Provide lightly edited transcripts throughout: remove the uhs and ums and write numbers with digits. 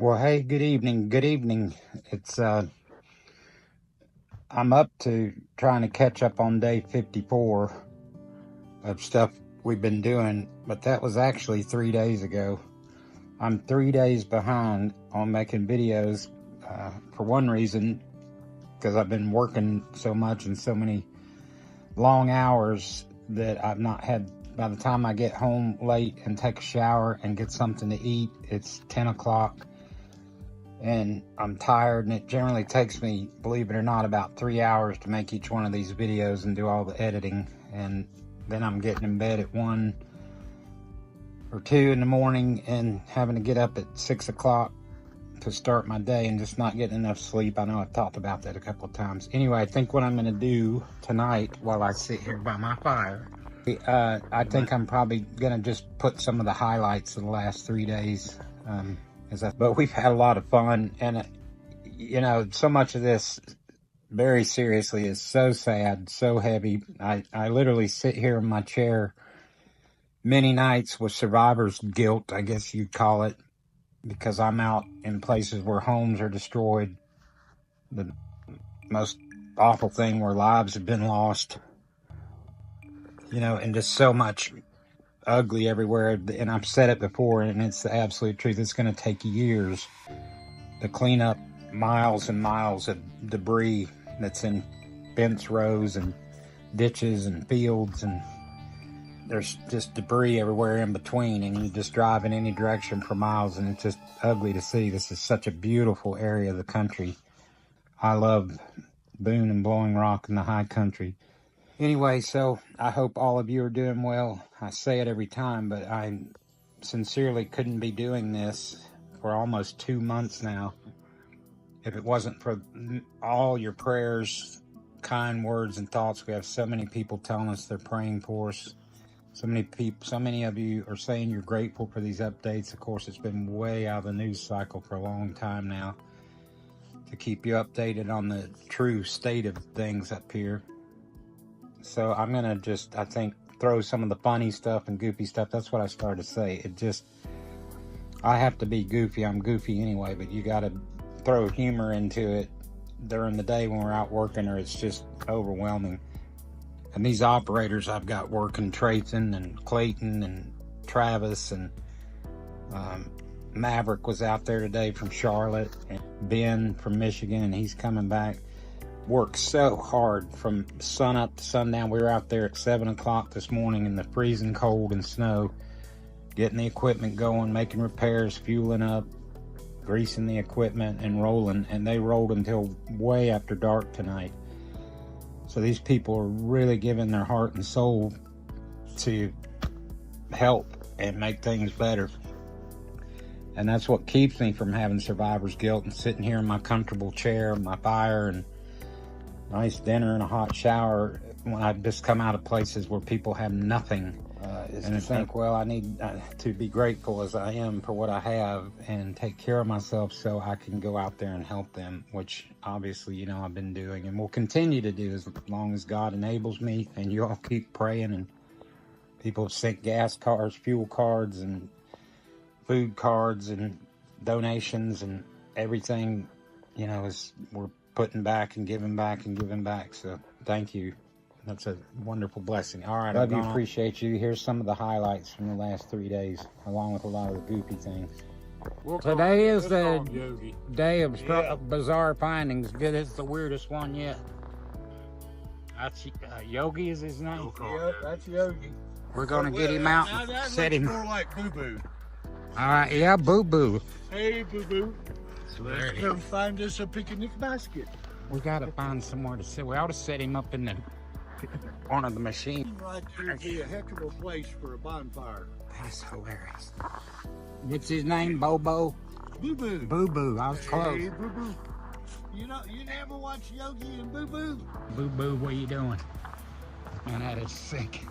Well, hey, good evening. Good evening. It's I'm up to trying to catch up on day 54 of stuff we've been doing, but that was actually 3 days ago. I'm 3 days behind on making videos for one reason, because I've been working so much and so many long hours that I've not had. By the time I get home late and take a shower and get something to eat, it's 10 o'clock. And I'm tired, and it generally takes me, believe it or not, about 3 hours to make each one of these videos and do all the editing. And then I'm getting in bed at 1 or 2 in the morning and having to get up at 6 o'clock to start my day and just not getting enough sleep. I know I've talked about that a couple of times. Anyway, I think what I'm going to do tonight while I sit here by my fire, I think I'm probably going to just put some of the highlights of the last 3 days. But we've had a lot of fun, and you know, so much of this, very seriously, is so sad, so heavy. I literally sit here in my chair many nights with survivor's guilt, I guess you'd call it, because I'm out in places where homes are destroyed, the most awful thing where lives have been lost, you know, and just so much ugly everywhere. And I've said it before, and it's the absolute truth. It's going to take years to clean up miles and miles of debris that's in fence rows and ditches and fields, and there's just debris everywhere in between, and you just drive in any direction for miles, and it's just ugly to see. This is such a beautiful area of the country. I love Boone and Blowing Rock and the high country. Anyway, so I hope all of you are doing well. I say it every time, but I sincerely couldn't be doing this for almost 2 months now if it wasn't for all your prayers, kind words, and thoughts. We have so many people telling us they're praying for us. So many of you are saying you're grateful for these updates. Of course, it's been way out of the news cycle for a long time now to keep you updated on the true state of things up here. So I'm going to just, I think, throw some of the funny stuff and goofy stuff. That's what I started to say. I have to be goofy. I'm goofy anyway, but you got to throw humor into it during the day when we're out working, or it's just overwhelming. And these operators I've got working, Trayton and Clayton and Travis, and Maverick was out there today from Charlotte, and Ben from Michigan, and he's coming back. Worked so hard from sun up to sundown. We were out there at 7 o'clock this morning in the freezing cold and snow, getting the equipment going, making repairs, fueling up, greasing the equipment, and rolling. And they rolled until way after dark tonight. So these people are really giving their heart and soul to help and make things better. And that's what keeps me from having survivor's guilt and sitting here in my comfortable chair, my fire, and nice dinner and a hot shower when I just come out of places where people have nothing. And I think, well, I need to be grateful as I am for what I have and take care of myself so I can go out there and help them, which obviously, you know, I've been doing and will continue to do as long as God enables me. And you all keep praying, and people have sent gas cards, fuel cards, and food cards, and donations, and everything, you know, we're putting back and giving back and giving back. So thank you. That's a wonderful blessing. All right, love you, appreciate you. Here's some of the highlights from the last 3 days, along with a lot of the goofy things. Today is the day of bizarre findings. Good, it's the weirdest one yet. That's Yogi is his name. Yep, that's Yogi. We're gonna get him out and set him. More like Boo Boo. All right, yeah, Boo Boo. Hey, Boo Boo. Let's come find us a picnic basket. We gotta find somewhere to sit. We ought to set him up in one of the machines. Right here would be a heck of a place for a bonfire. That's hilarious. What's his name? Bobo? Boo Boo. Boo Boo. I was close. Hey, Boo Boo. You never watch Yogi and Boo Boo? Boo Boo, what are you doing? Man, that is sick.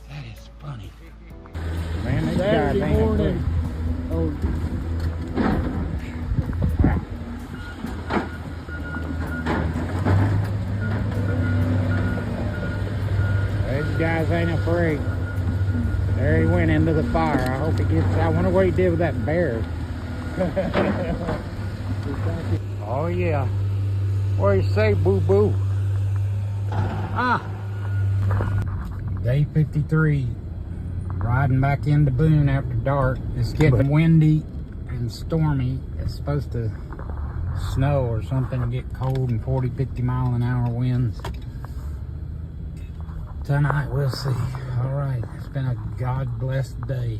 That is funny. Man, this guy ain't morning. Oh. These guys ain't afraid. There he went. ran into the fire. I hope he gets out. I wonder what he did with that bear. Oh yeah. What do you say, boo-boo? Ah. Day 53. Riding back into Boone after dark. It's getting windy and stormy. It's supposed to snow or something and get cold and 40, 50 mile an hour winds. Tonight we'll see. All right, it's been a God-blessed day.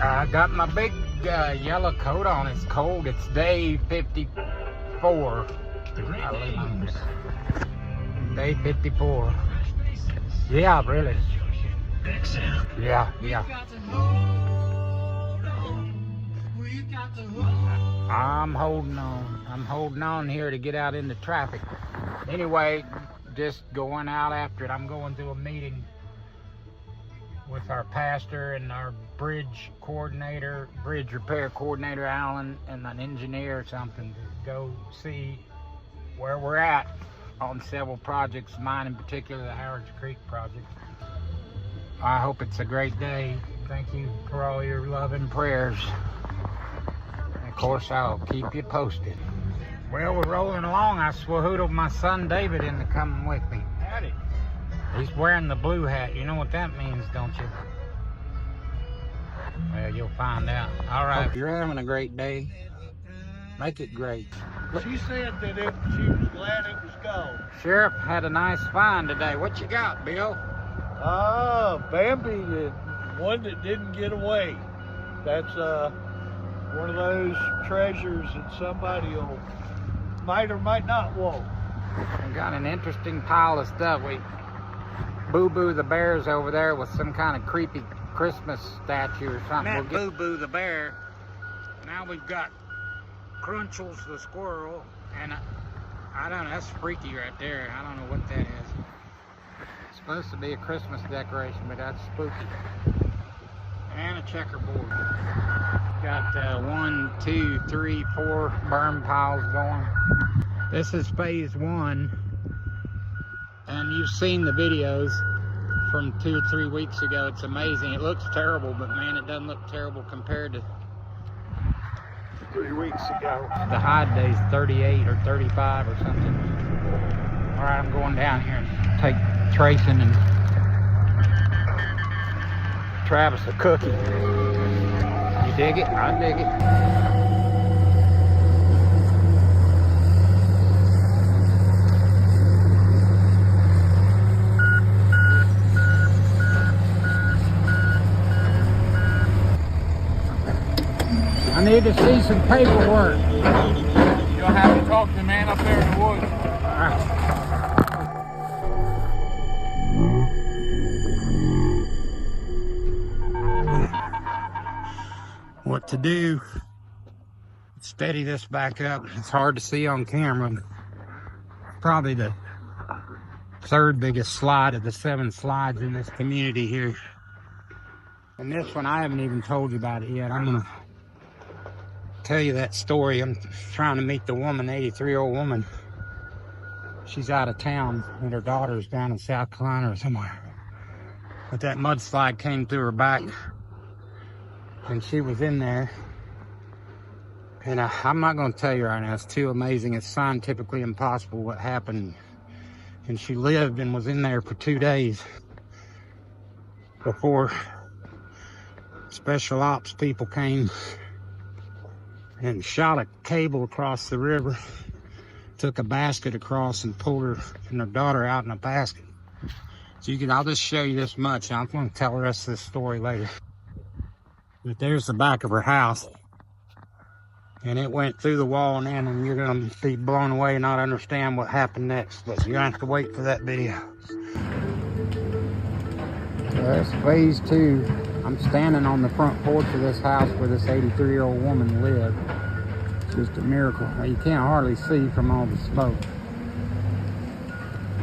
I got my big yellow coat on. It's cold. It's day 54. Day 54. Yeah, really. Yeah. I'm holding on. I'm holding on here to get out into traffic. Anyway, just going out after it. I'm going to a meeting with our pastor and our bridge repair coordinator, Alan, and an engineer or something to go see where we're at on several projects, mine in particular, the Howard's Creek project. I hope it's a great day. Thank you for all your love and prayers. And of course, I'll keep you posted. Well, we're rolling along. I swahootled my son David into coming with me. Howdy. He's wearing the blue hat. You know what that means, don't you? Well, you'll find out. All right. Hope you're having a great day. Make it great. She said that she was glad it was gone. Sheriff had a nice find today. What you got, Bill? Bambi, the one that didn't get away. That's one of those treasures that somebody might or might not want. We got an interesting pile of stuff. Boo-Boo the bear's over there with some kind of creepy Christmas statue or something. We'll get Boo-Boo the bear. Now we've got Crunchles the squirrel, and I don't know, that's freaky right there. I don't know what that is. It's supposed to be a Christmas decoration, but that's spooky. And a checkerboard. Got 1, 2, 3, 4 burn piles going. This is phase 1, and you've seen the videos from 2 or 3 weeks ago. It's amazing. It looks terrible, but man, it doesn't look terrible compared to 3 weeks ago. The high day's 38 or 35 or something. All right, I'm going down here and take Trayson and Travis a cookie. You dig it? I dig it. I need to see some paperwork. You'll have to talk to the man up there in the woods. All right. What to do? Steady this back up. It's hard to see on camera. Probably the 3rd biggest slide of the 7 slides in this community here. And this one, I haven't even told you about it yet. I'm gonna tell you that story. I'm trying to meet the woman, 83-year-old woman. She's out of town and her daughter's down in South Carolina or somewhere. But that mudslide came through her back and she was in there. And I'm not going to tell you right now. It's too amazing. It's scientifically impossible what happened. And she lived and was in there for 2 days before special ops people came and shot a cable across the river, took a basket across and pulled her and her daughter out in a basket. So I'll just show you this much. I'm going to tell the rest of this story later. But there's the back of her house. And it went through the wall and in, and you're going to be blown away and not understand what happened next. But you're going to have to wait for that video. So that's phase 2. I'm standing on the front porch of this house where this 83-year-old woman lived. It's just a miracle. Now, you can't hardly see from all the smoke.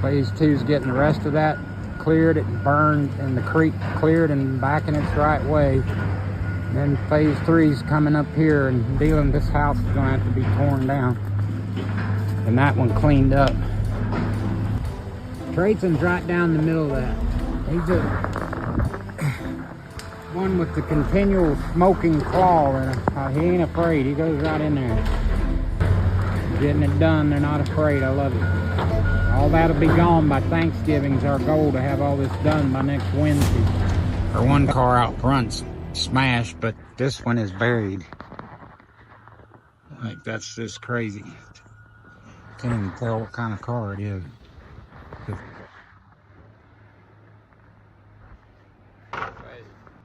Phase 2 is getting the rest of that cleared, it burned, and the creek cleared and back in its right way. And then phase 3 is coming up here, and dealing this house is going to have to be torn down. And that one cleaned up. Trayson's right down the middle of that. one with the continual smoking claw, and he ain't afraid. He goes right in there. Getting it done, they're not afraid. I love it. All that'll be gone by Thanksgiving's our goal, to have all this done by next Wednesday. Our one car out front's smashed, but this one is buried. Like, that's just crazy. Can't even tell what kind of car it is.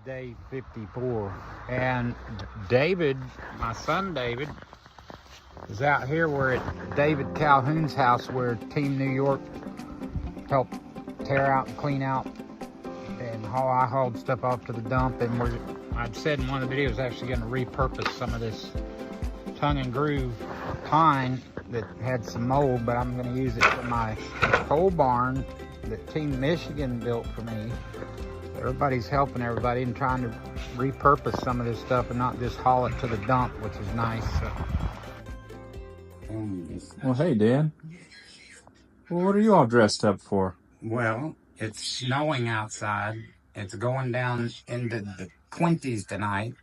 Day 54, and David, my son David, is out here. We're at David Calhoun's house, where Team New York helped tear out and clean out, and I hauled stuff off to the dump. And I've said in one of the videos, actually going to repurpose some of this tongue and groove pine that had some mold, but I'm going to use it for my pole barn that Team Michigan built for me. Everybody's helping everybody and trying to repurpose some of this stuff and not just haul it to the dump, which is nice. So. Well, hey, Dad. Well, what are you all dressed up for? Well, it's snowing outside. It's going down into the 20s tonight.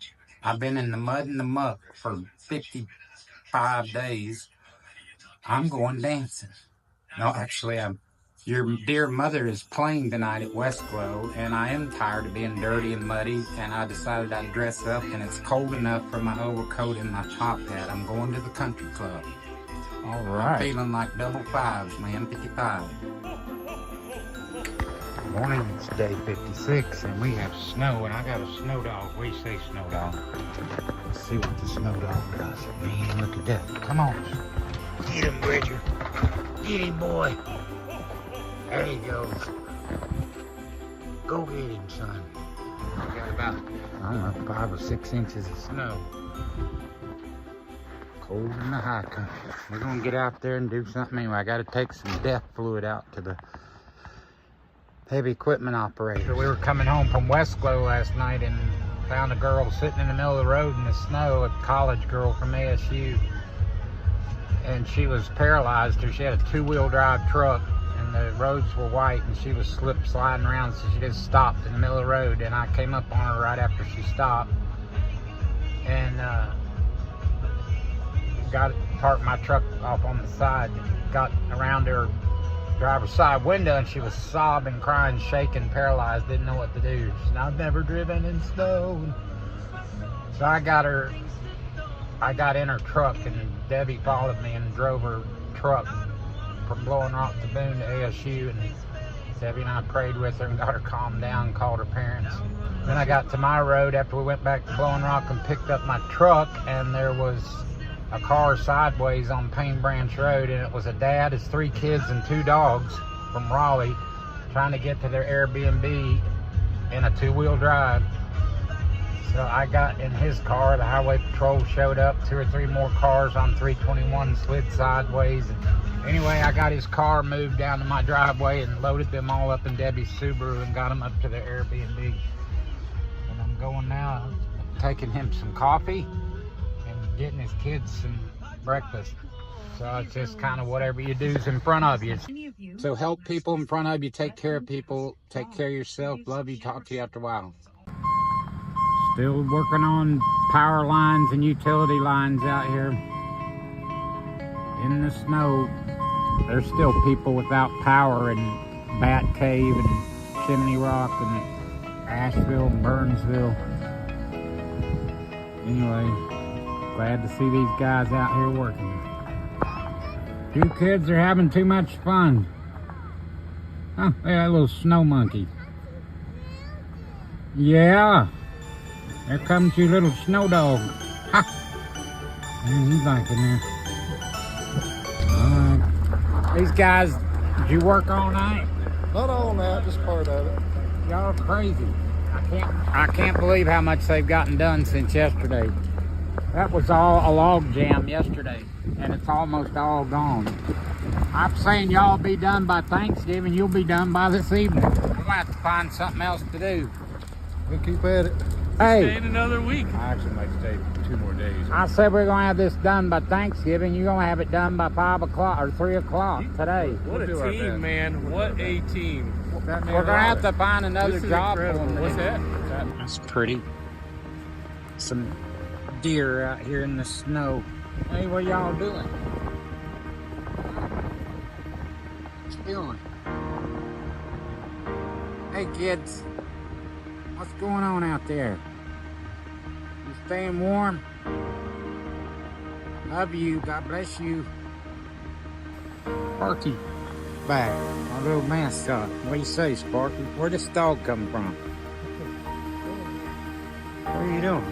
I've been in the mud and the muck for 55 days. I'm going dancing. No, actually, your dear mother is playing tonight at Westglow, and I am tired of being dirty and muddy, and I decided I'd dress up, and it's cold enough for my overcoat and my top hat. I'm going to the country club. All right. I'm feeling like double fives, man, 55. Good morning, it's day 56, and we have snow, and I got a snow dog. What do you say, snow dog? Let's see what the snow dog does. Man, look at that. Come on. Get him, Bridger. Get him, boy. There he goes. Go get him, son. We got about, I don't know, 5 or 6 inches of snow. Cold in the high country. We're gonna get out there and do something anyway. I gotta take some death fluid out to the heavy equipment operator. We were coming home from Westglow last night and found a girl sitting in the middle of the road in the snow, a college girl from ASU. And she was paralyzed. She had a 2-wheel drive truck, and the roads were white, and she was sliding around, so she just stopped in the middle of the road, and I came up on her right after she stopped, and parked my truck off on the side, got around her driver's side window, and she was sobbing, crying, shaking, paralyzed, didn't know what to do. She said, I've never driven in snow. So I got in her truck, and Debbie followed me and drove her truck from Blowing Rock to Boone to ASU, and Debbie and I prayed with her and got her calmed down, called her parents. Then I got to my road after we went back to Blowing Rock and picked up my truck, and there was a car sideways on Payne Branch Road, and it was a dad, his 3 kids, and 2 dogs from Raleigh trying to get to their Airbnb in a 2-wheel drive. So I got in his car, the highway patrol showed up, 2 or 3 more cars on 321 slid sideways. And anyway, I got his car moved down to my driveway and loaded them all up in Debbie's Subaru and got them up to their Airbnb. And I'm going now, taking him some coffee and getting his kids some breakfast. So it's just kind of whatever you do is in front of you. So help people in front of you, take care of people, take care of yourself, love you, talk to you after a while. Still working on power lines and utility lines out here in the snow. There's still people without power in Bat Cave and Chimney Rock and Asheville and Burnsville. Anyway, glad to see these guys out here working. 2 kids are having too much fun. Oh, look at that little snow monkey. Yeah. There comes your little snow dog. Ha! Man, he's liking that. Alright. These guys, did you work all night? Not all night, just part of it. Y'all are crazy. I can't believe how much they've gotten done since yesterday. That was all a log jam yesterday, and it's almost all gone. I'm saying y'all be done by Thanksgiving, you'll be done by this evening. We're gonna have to find something else to do. We'll keep at it. Hey. Staying another week. I actually might stay 2 more days. I said we're gonna have this done by Thanksgiving. You're gonna have it done by 5 o'clock or 3 o'clock today. What a team, man. What a team. We're gonna have to find another job for them. What's that? That's pretty. Some deer out here in the snow. Hey, what y'all doing? What you doing? Hey kids, what's going on out there? You staying warm? Love you, God bless you. Sparky, back, my little mascot. What do you say, Sparky? Where'd this dog come from? What are you doing?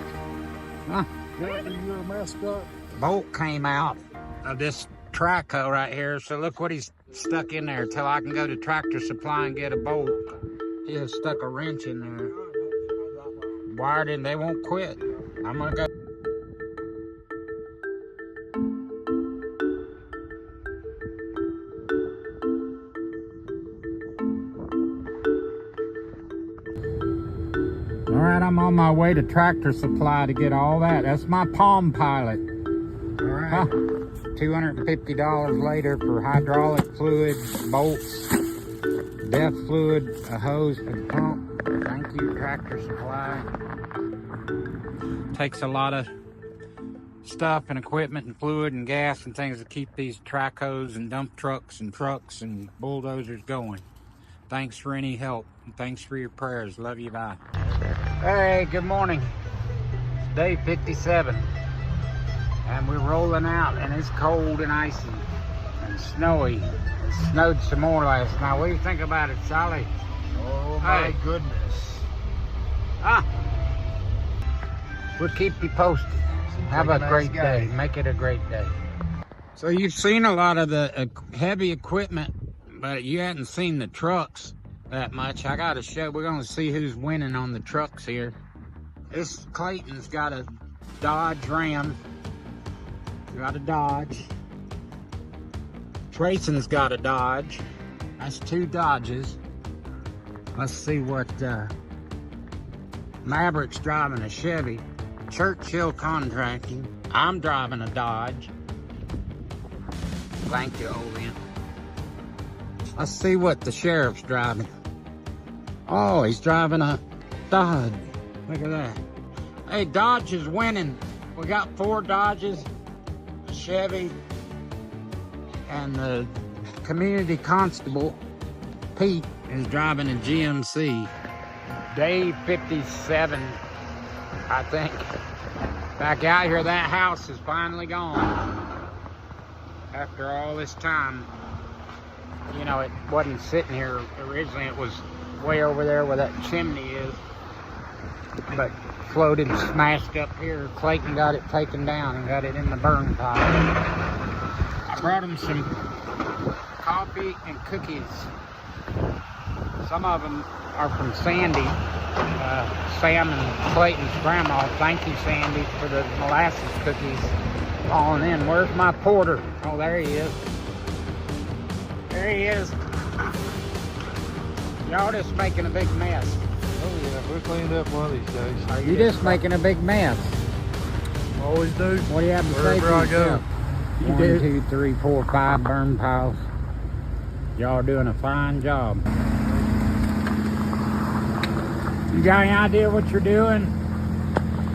Huh? You're a mascot. Bolt came out of this traco right here, so look what he's stuck in there till I can go to Tractor Supply and get a bolt. He has stuck a wrench in there. Wired in, they won't quit. I'm gonna go. All right, I'm on my way to Tractor Supply to get all that. That's my Palm Pilot. All right. Huh. $250 later for hydraulic fluid, bolts, depth fluid, a hose for the pump. Thank you, Tractor Supply. Takes a lot of stuff and equipment and fluid and gas and things to keep these tracos and dump trucks and bulldozers going. Thanks for any help. And thanks for your prayers. Love you, bye. Hey, good morning. It's day 57. And we're rolling out, and it's cold and icy and snowy. It snowed some more last night. What do you think about it, Sally? Oh my goodness. Ah, we'll keep you posted. Have a great day. Make it a great day. So you've seen a lot of the heavy equipment, but you hadn't seen the trucks that much. I got to show. We're going to see who's winning on the trucks here. This Clayton's got a Dodge Ram. Got a Dodge. Trayson's got a Dodge. That's 2 Dodges. Let's see what Maverick's driving a Chevy. Churchill Contracting. I'm driving a Dodge. Thank you, Helene. Let's see what the sheriff's driving. Oh, he's driving a Dodge. Look at that. Hey, Dodge is winning. We got 4 Dodges, a Chevy, and the community constable, Pete, is driving a GMC. Day 57, I think. Back out here, that house is finally gone. After all this time, you know, it wasn't sitting here originally. It was way over there where that chimney is. But floated and smashed up here. Clayton got it taken down and got it in the burn pile. I brought him some coffee and cookies. Some of them are from Sandy, Sam and Clayton's grandma. Thank you, Sandy, for the molasses cookies falling in. Where's my porter? Oh, there he is. There he is. Y'all just making a big mess. Oh yeah, we're cleaning up one of these days. Are you just making a big mess? Always do. What do you have to say Wherever for I go. yourself? You 1, do. 2, 3, 4, 5 burn piles. Y'all doing a fine job. You got any idea what you're doing?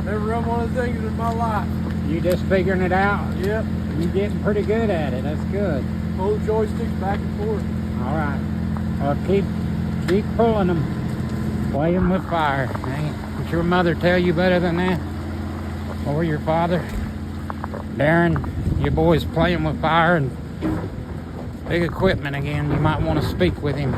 Never run one of the things in my life. You just figuring it out? Yep. You're getting pretty good at it. That's good. Pull the joysticks back and forth. All right. Well, keep pulling them. Playing with fire. Did your mother tell you better than that? Or your father? Darren, your boy's playing with fire and big equipment again. You might want to speak with him.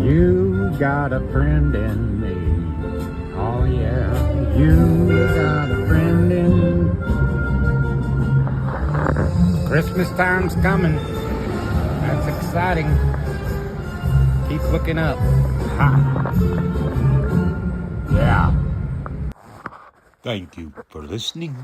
You got a friend in me. Oh yeah, you got a friend in me. Christmas time's coming. That's exciting. Keep looking up. Ha. Yeah. Thank you for listening.